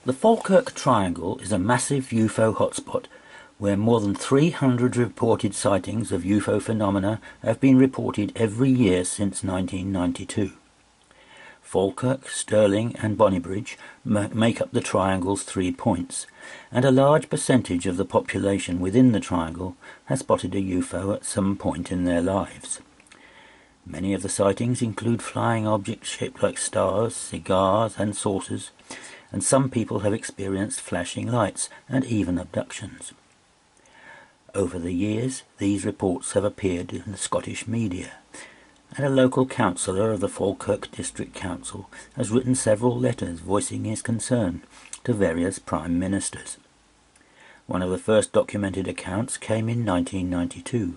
The Falkirk Triangle is a massive UFO hotspot where more than 300 reported sightings of UFO phenomena have been reported every year since 1992. Falkirk, Stirling and Bonnybridge make up the triangle's 3 points, and a large percentage of the population within the triangle has spotted a UFO at some point in their lives. Many of the sightings include flying objects shaped like stars, cigars and saucers, and some people have experienced flashing lights and even abductions. Over the years, these reports have appeared in the Scottish media, and a local councillor of the Falkirk District Council has written several letters voicing his concern to various Prime Ministers. One of the first documented accounts came in 1992,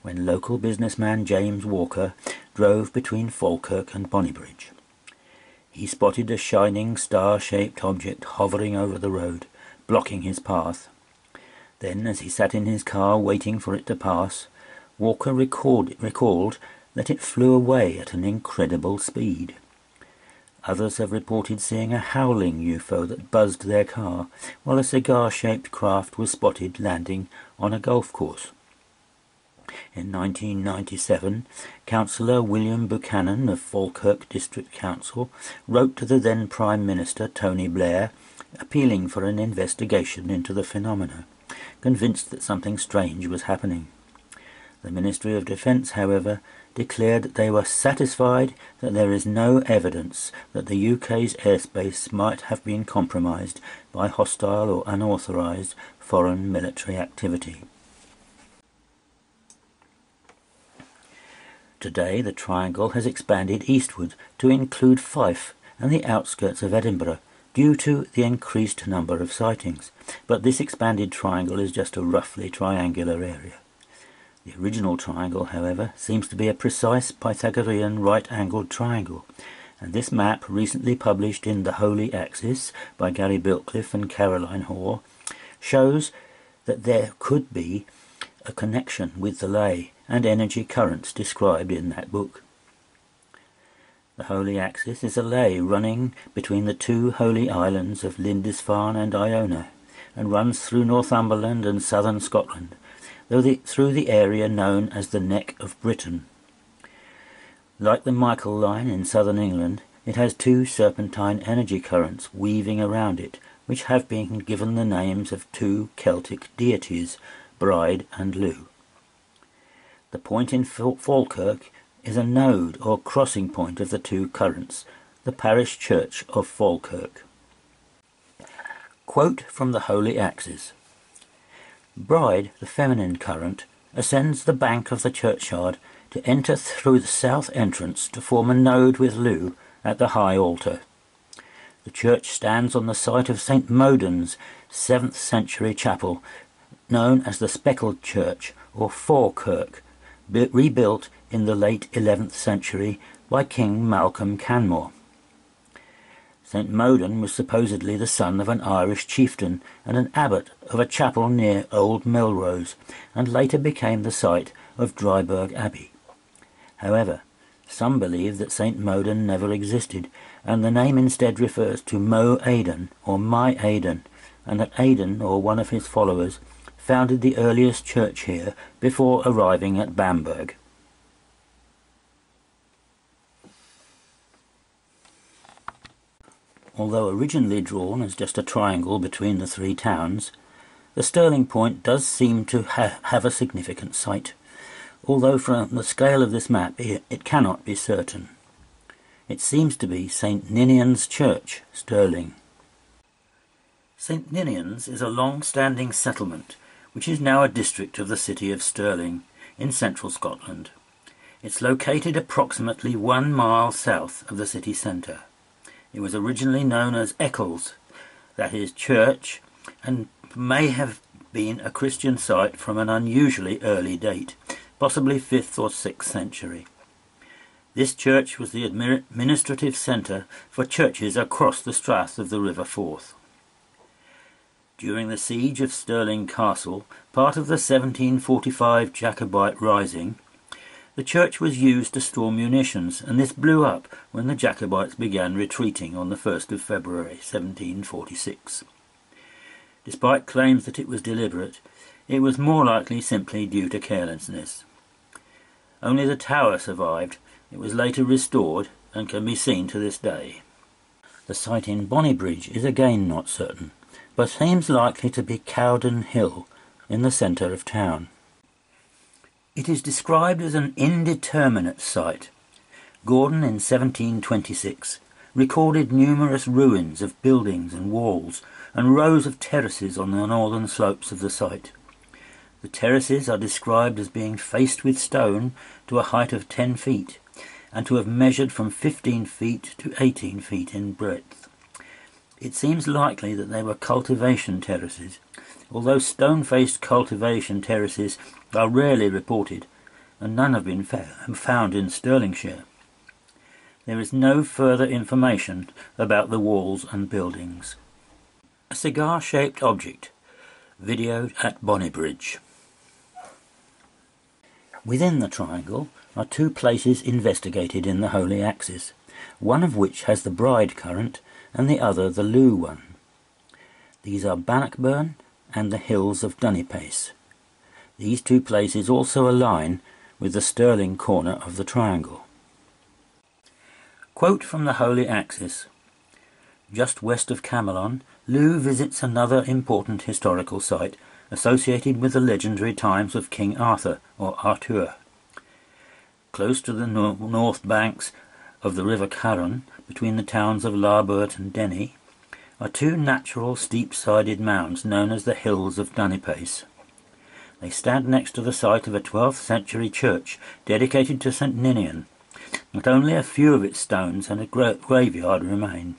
when local businessman James Walker drove between Falkirk and Bonnybridge. He spotted a shining star-shaped object hovering over the road, blocking his path. Then, as he sat in his car waiting for it to pass, Walker recalled that it flew away at an incredible speed. Others have reported seeing a howling UFO that buzzed their car, while a cigar-shaped craft was spotted landing on a golf course. In 1997, Councillor William Buchanan of Falkirk District Council wrote to the then Prime Minister Tony Blair, appealing for an investigation into the phenomena, convinced that something strange was happening. The Ministry of Defence, however, declared that they were satisfied that there is no evidence that the UK's airspace might have been compromised by hostile or unauthorised foreign military activity. Today the triangle has expanded eastward to include Fife and the outskirts of Edinburgh due to the increased number of sightings, but this expanded triangle is just a roughly triangular area. The original triangle, however, seems to be a precise Pythagorean right-angled triangle, and this map, recently published in The Holy Axis by Gary Biltcliffe and Caroline Hoare, shows that there could be a connection with the ley and energy currents described in that book. The Holy Axis is a ley running between the two holy islands of Lindisfarne and Iona, and runs through Northumberland and southern Scotland, through the area known as the Neck of Britain. Like the Michael Line in southern England, it has two serpentine energy currents weaving around it, which have been given the names of two Celtic deities, Bride and Lugh. The point in Falkirk is a node or crossing point of the two currents, the parish church of Falkirk. Quote from the Holy Axis. Bride, the feminine current, ascends the bank of the churchyard to enter through the south entrance to form a node with Lugh at the high altar. The church stands on the site of St. Modan's 7th century chapel, known as the Speckled Church or Falkirk, rebuilt in the late 11th century by King Malcolm Canmore. St. Modan was supposedly the son of an Irish chieftain and an abbot of a chapel near Old Melrose, and later became the site of Dryburgh Abbey. However, some believe that St. Modan never existed, and the name instead refers to Mo Aidan or My Aidan, and that Aidan, or one of his followers, founded the earliest church here before arriving at Bamberg. Although originally drawn as just a triangle between the three towns, the Stirling point does seem to have a significant site, although from the scale of this map it cannot be certain. It seems to be St. Ninian's Church, Stirling. St. Ninian's is a long-standing settlement which is now a district of the city of Stirling in central Scotland. It's located approximately 1 mile south of the city centre. It was originally known as Eccles, that is, church, and may have been a Christian site from an unusually early date, possibly 5th or 6th century. This church was the administrative centre for churches across the Strath of the River Forth. During the siege of Stirling Castle, part of the 1745 Jacobite Rising, The church was used to store munitions, and this blew up when the Jacobites began retreating on the 1st of February 1746. Despite claims that it was deliberate, it was more likely simply due to carelessness. Only the tower survived. It was later restored and can be seen to this day. The site in Bonnybridge is again not certain, but seems likely to be Cowden Hill in the centre of town. It is described as an indeterminate site. Gordon in 1726 recorded numerous ruins of buildings and walls and rows of terraces on the northern slopes of the site. The terraces are described as being faced with stone to a height of 10 feet and to have measured from 15 feet to 18 feet in breadth. It seems likely that they were cultivation terraces, although stone-faced cultivation terraces are rarely reported, and none have been found in Stirlingshire. There is no further information about the walls and buildings. A cigar-shaped object, videoed at Bonnybridge. Within the triangle are two places investigated in the Holy Axis, one of which has the Bride current and the other the Loo one. These are Bannockburn and the hills of Dunipace. These two places also align with the Stirling corner of the triangle. Quote from the Holy Axis. Just west of Camelon, Loo visits another important historical site associated with the legendary times of King Arthur, or Arthur. Close to the north banks of the River Carron, between the towns of Larbert and Denny, are two natural steep-sided mounds known as the Hills of Dunipace. They stand next to the site of a 12th century church dedicated to St. Ninian, but only a few of its stones and a graveyard remain.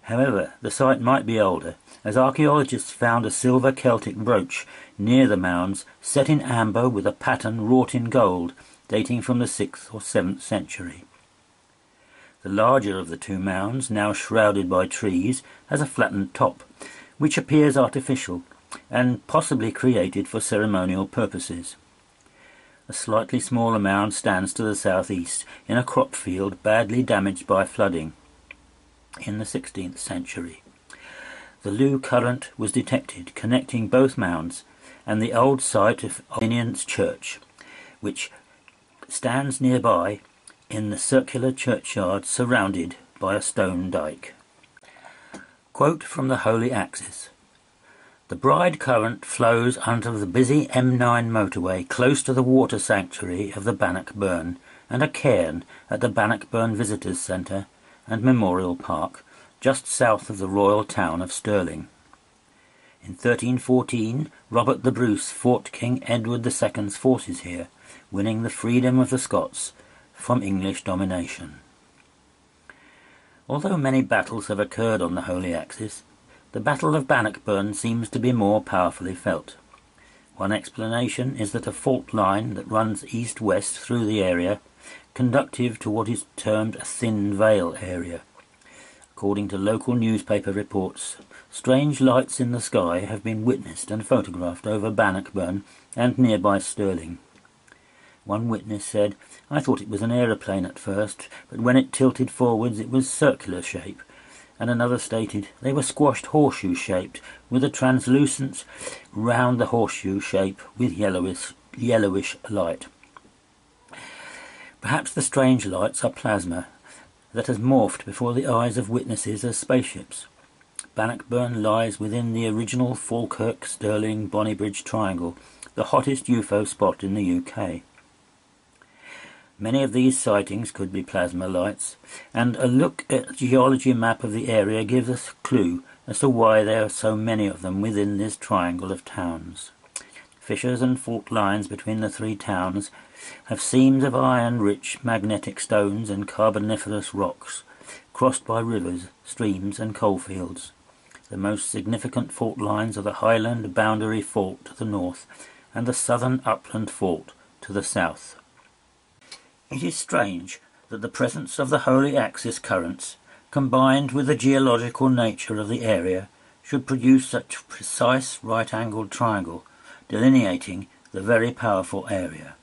However, the site might be older, as archaeologists found a silver Celtic brooch near the mounds set in amber with a pattern wrought in gold, dating from the 6th or 7th century. The larger of the two mounds, now shrouded by trees, has a flattened top, which appears artificial and possibly created for ceremonial purposes. A slightly smaller mound stands to the southeast in a crop field badly damaged by flooding in the 16th century. The Loo current was detected connecting both mounds and the old site of Ninian's church, which stands nearby in the circular churchyard surrounded by a stone dyke. Quote from the Holy Axis. The Bride current flows under the busy M9 motorway close to the water sanctuary of the Bannockburn and a cairn at the Bannockburn Visitors Centre and Memorial Park, just south of the royal town of Stirling. In 1314, Robert the Bruce fought King Edward II's forces here, winning the freedom of the Scots from English domination. Although many battles have occurred on the Holy Axis, the Battle of Bannockburn seems to be more powerfully felt. One explanation is that a fault line that runs east-west through the area, conductive to what is termed a thin veil area. According to local newspaper reports, strange lights in the sky have been witnessed and photographed over Bannockburn and nearby Stirling. One witness said, "I thought it was an aeroplane at first, but when it tilted forwards it was circular shape," and another stated, "They were squashed horseshoe-shaped, with a translucence round the horseshoe shape with yellowish light." Perhaps the strange lights are plasma that has morphed before the eyes of witnesses as spaceships. Bannockburn lies within the original Falkirk, Stirling, Bonnybridge triangle, the hottest UFO spot in the UK. Many of these sightings could be plasma lights, and a look at the geology map of the area gives us a clue as to why there are so many of them within this triangle of towns. Fissures and fault lines between the three towns have seams of iron-rich magnetic stones and carboniferous rocks, crossed by rivers, streams and coalfields. The most significant fault lines are the Highland Boundary Fault to the north and the Southern Upland Fault to the south. It is strange that the presence of the Holy Axis currents, combined with the geological nature of the area, should produce such a precise right-angled triangle, delineating the very powerful area.